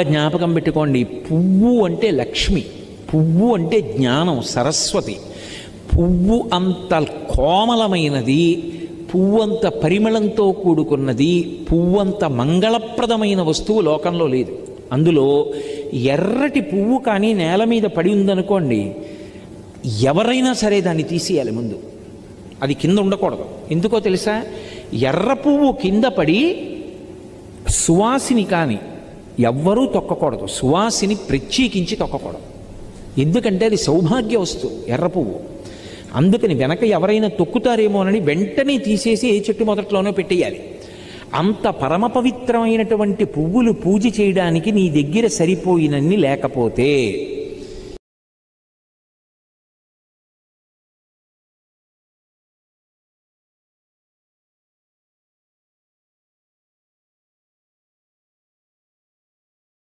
జ్ఞాపకం పెట్టుకోండి, పువ్వు అంటే లక్ష్మి, పువ్వు అంటే జ్ఞానం, సరస్వతి. పువ్వు అంత కోమలమైనది, పువ్వు అంత పరిమళంతో కూడుకున్నది, పువ్వు అంత మంగళప్రదమైన వస్తువు లోకంలో లేదు. అందులో ఎర్రటి పువ్వు కానీ నేల మీద పడి ఉందనుకోండి, ఎవరైనా సరే దాన్ని తీసేయాలి ముందు, అది కింద ఉండకూడదు. ఎందుకో తెలుసా? ఎర్ర పువ్వు కింద పడి సువాసిని కానీ ఎవ్వరూ తొక్కకూడదు, సువాసిని ప్రత్యేకించి తొక్కకూడదు. ఎందుకంటే అది సౌభాగ్య వస్తువు ఎర్ర పువ్వు. అందుకని వెనక ఎవరైనా తొక్కుతారేమోనని వెంటనే తీసేసి ఏ చెట్టు మొదట్లోనో పెట్టేయాలి. అంత పరమ పవిత్రమైనటువంటి పువ్వులు పూజ చేయడానికి నీ దగ్గర సరిపోయినన్ని లేకపోతే